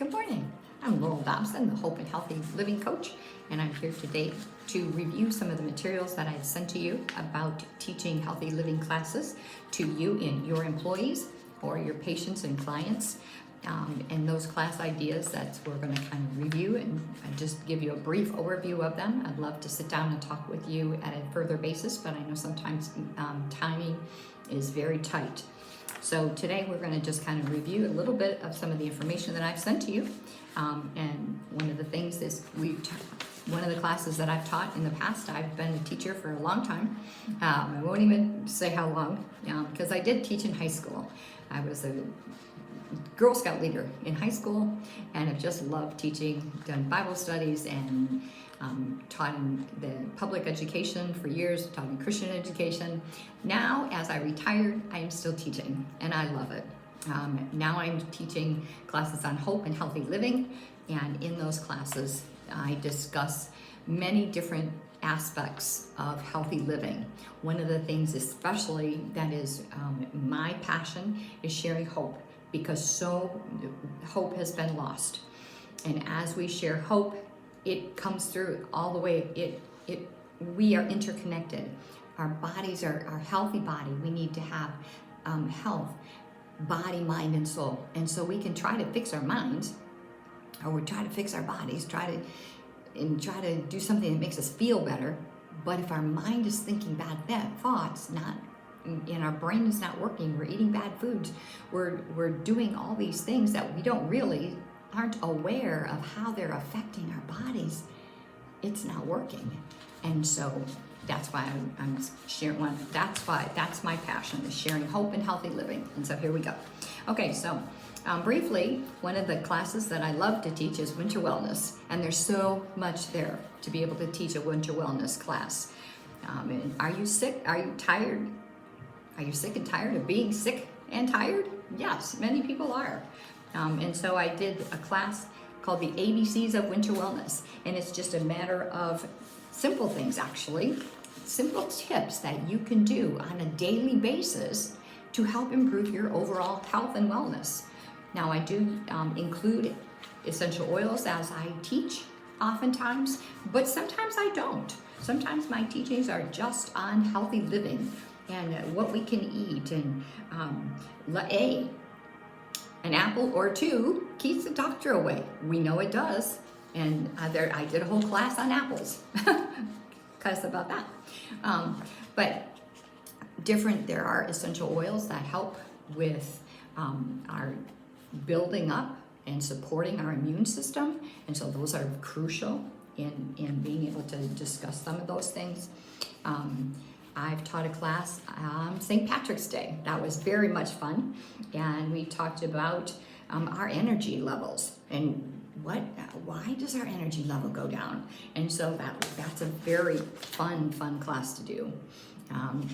Good morning. I'm Laurel Dobson, the Hope and Healthy Living Coach, and I'm here today to review some of the materials that I've sent to you about teaching healthy living classes to you and your employees or your patients and clients. And those class ideas that we're going to kind of review and just give you a brief overview of them. I'd love to sit down and talk with you at a further basis, but I know sometimes timing is very tight. So today we're going to just kind of review a little bit of some of the information that I've sent to you. And one of the things is one of the classes that I've taught in the past, I've been a teacher for a long time. I won't even say how long, because I did teach in high school. I was a Girl Scout leader in high school, and I've just loved teaching, done Bible studies, and taught in the public education for years, taught in Christian education. Now, as I retired, I am still teaching, and I love it. Now I'm teaching classes on hope and healthy living, and in those classes, I discuss many different aspects of healthy living. One of the things especially that is my passion is sharing hope, because hope has been lost. And as we share hope, it comes through all the way. We are interconnected. Our bodies are our healthy body. We need to have health, body, mind, and soul. And so we can try to fix our minds, or we try to fix our bodies, try to do something that makes us feel better. But if our mind is thinking bad thoughts, and our brain is not working, we're eating bad foods, we're doing all these things that we aren't aware of how they're affecting our bodies, it's not working. And so that's why I'm sharing that's my passion, is sharing hope and healthy living. And so here we go. Okay, so briefly, one of the classes that I love to teach is winter wellness, and there's so much there to be able to teach a winter wellness class. And are you sick? Are you tired? Are you sick and tired of being sick and tired? Yes, many people are. And so I did a class called the ABCs of Winter Wellness. And it's just a matter of simple things, actually. Simple tips that you can do on a daily basis to help improve your overall health and wellness. Now, I do include essential oils as I teach oftentimes, but sometimes I don't. Sometimes my teachings are just on healthy living and what we can eat, and an apple or two keeps the doctor away. We know it does, and I did a whole class on apples because about that. But there are essential oils that help with our building up and supporting our immune system, and so those are crucial in being able to discuss some of those things. I've taught a class on St. Patrick's Day. That was very much fun. And we talked about our energy levels and why does our energy level go down? And so that's a very fun class to do.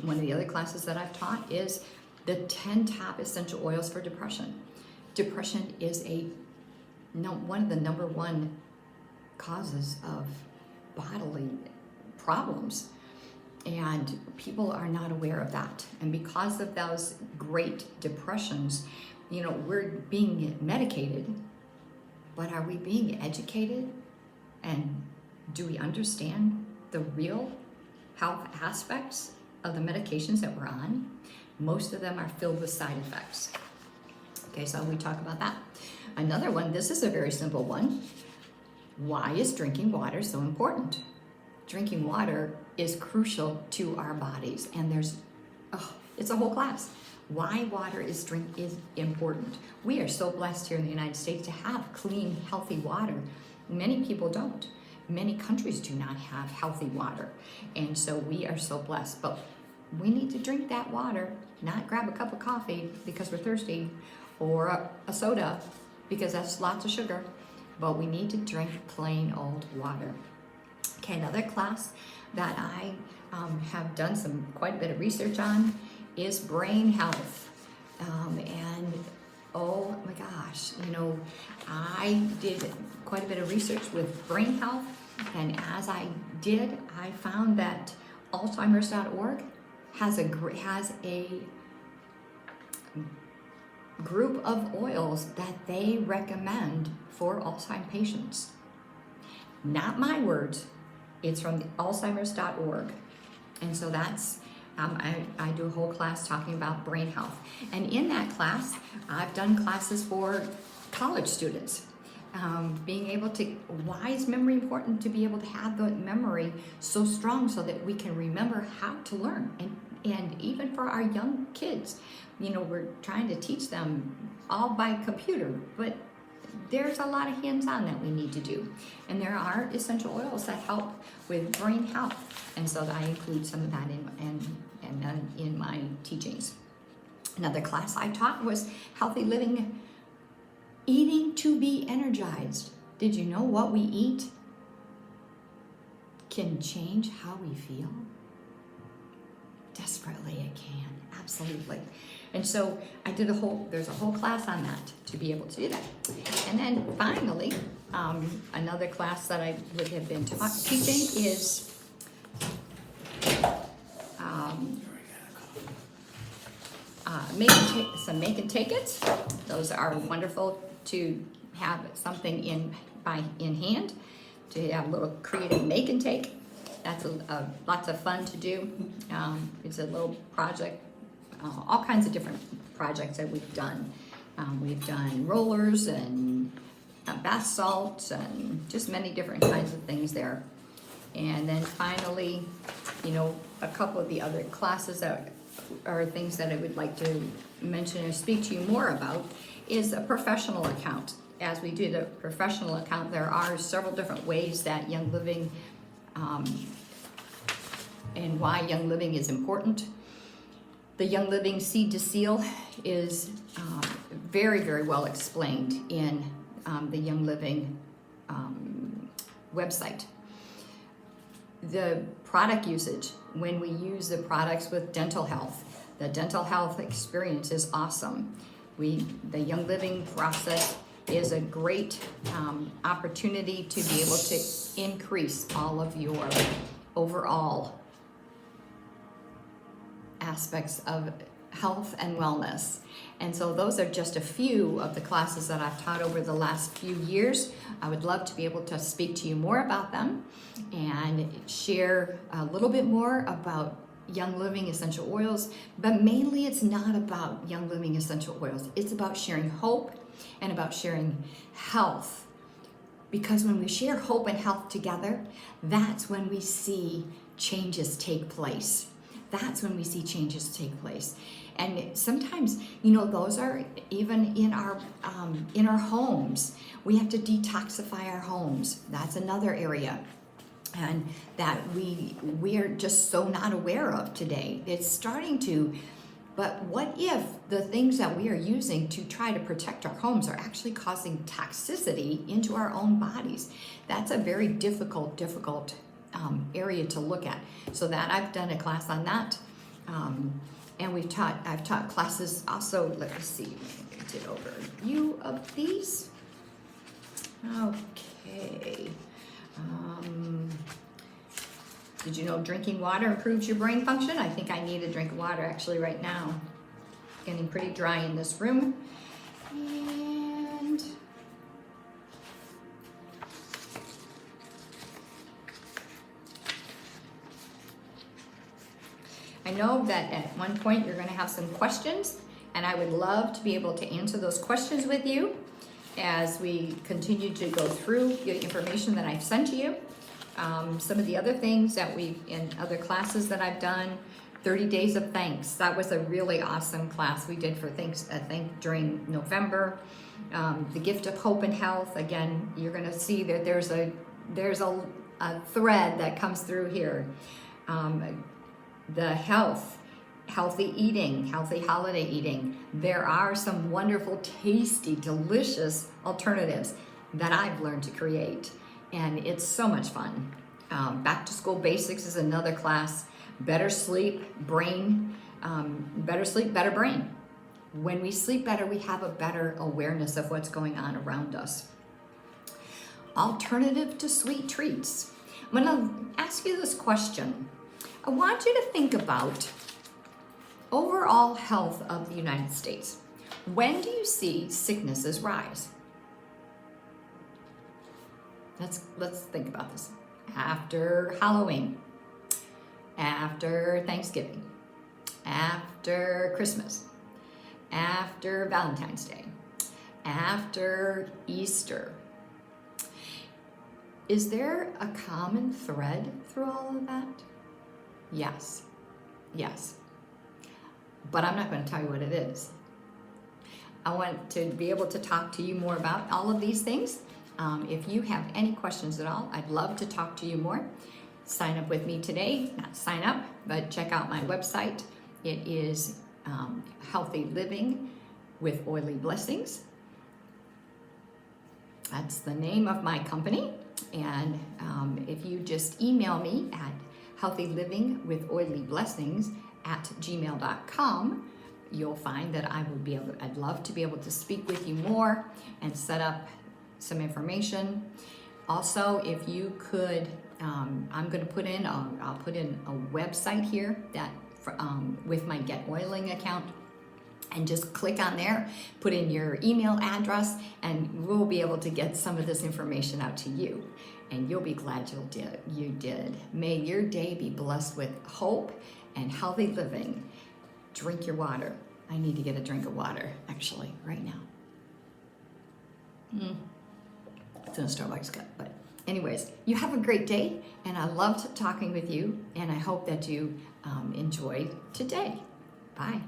One of the other classes that I've taught is the 10 top essential oils for depression. Depression is one of the number one causes of bodily problems. And people are not aware of that. And because of those great depressions, we're being medicated, but are we being educated? And do we understand the real health aspects of the medications that we're on? Most of them are filled with side effects. Okay, so we talk about that. Another one, this is a very simple one. Why is drinking water so important? Drinking water is crucial to our bodies, and it's a whole class. Why water is important. We are so blessed here in the United States to have clean, healthy water. Many people don't. Many countries do not have healthy water, and so we are so blessed. But we need to drink that water, not grab a cup of coffee because we're thirsty, or a soda because that's lots of sugar. But we need to drink plain old water. Okay, another class that I have done quite a bit of research on is brain health. And oh my gosh, I did quite a bit of research with brain health, and as I did, I found that Alzheimer's.org has a group of oils that they recommend for Alzheimer's patients. Not my words, it's from the Alzheimer's.org. And so that's, I do a whole class talking about brain health. And in that class, I've done classes for college students. Being able to, why is memory important? To be able to have the memory so strong so that we can remember how to learn. And even for our young kids, you know, we're trying to teach them all by computer, but there's a lot of hands-on that we need to do. And there are essential oils that help with brain health. And so I include some of that in my teachings. Another class I taught was healthy living, eating to be energized. Did you know what we eat can change how we feel? Desperately it can, absolutely. And so I did there's a whole class on that to be able to do that. And then finally, another class that I would have been teaching is make and take it. Those are wonderful to have something in hand, to have a little creative make and take. That's lots of fun to do. It's a little project, all kinds of different projects that we've done. We've done rollers and bath salts and just many different kinds of things there. And then finally, you know, a couple of the other classes that are things that I would like to mention or speak to you more about is a professional account. As we do the professional account, there are several different ways that Young Living and why Young Living is important. The Young Living Seed to Seal is very, very well explained in the Young Living website. The product usage, when we use the products with dental health, the dental health experience is awesome. The Young Living process is a great opportunity to be able to increase all of your overall aspects of health and wellness. And so those are just a few of the classes that I've taught over the last few years. I would love to be able to speak to you more about them and share a little bit more about Young Living essential oils, but mainly it's not about Young Living essential oils. It's about sharing hope and about sharing health. Because when we share hope and health together, that's when we see changes take place. That's when we see changes take place. And sometimes, you know, those are even in our homes. We have to detoxify our homes. That's another area. And that we're just so not aware of today. It's starting to, but what if the things that we are using to try to protect our homes are actually causing toxicity into our own bodies? That's a very difficult area to look at. So that I've done a class on that. And I've taught classes also, let me see, I did over a few of these. Okay. Did you know drinking water improves your brain function? I think I need a drink of water actually right now. Getting pretty dry in this room. And I know that at one point you're going to have some questions, and I would love to be able to answer those questions with you as we continue to go through the information that I've sent to you. Some of the other things that in other classes that I've done, 30 Days of Thanks. That was a really awesome class we did for thanks, I think, during November. The Gift of Hope and Health. Again, you're going to see that there's a thread that comes through here. The healthy eating, healthy holiday eating. There are some wonderful, tasty, delicious alternatives that I've learned to create, and it's so much fun. Back to School Basics is another class. Better sleep, better sleep, better brain. When we sleep better, we have a better awareness of what's going on around us. Alternative to sweet treats. I'm going to ask you this question. I want you to think about overall health of the United States. When do you see sicknesses rise? Let's think about this. After Halloween, after Thanksgiving, after Christmas, after Valentine's Day, after Easter. Is there a common thread through all of that? Yes, yes. But I'm not going to tell you what it is. I want to be able to talk to you more about all of these things. If you have any questions at all, I'd love to talk to you more. Sign up with me today, not sign up, but check out my website. It is Healthy Living with Oily Blessings. That's the name of my company. And if you just email me at healthylivingwithoilyblessings@gmail.com, you'll find that I'd love to be able to speak with you more and set up some information. Also, if you could, I'm going to put in, I'll put in a website here that with my Get Oiling account, and just click on there, put in your email address, and we'll be able to get some of this information out to you. And you'll be glad you did. May your day be blessed with hope and healthy living. Drink your water. I need to get a drink of water, actually, right now. It's in a Starbucks cup, but anyways, you have a great day, and I loved talking with you, and I hope that you enjoyed today. Bye.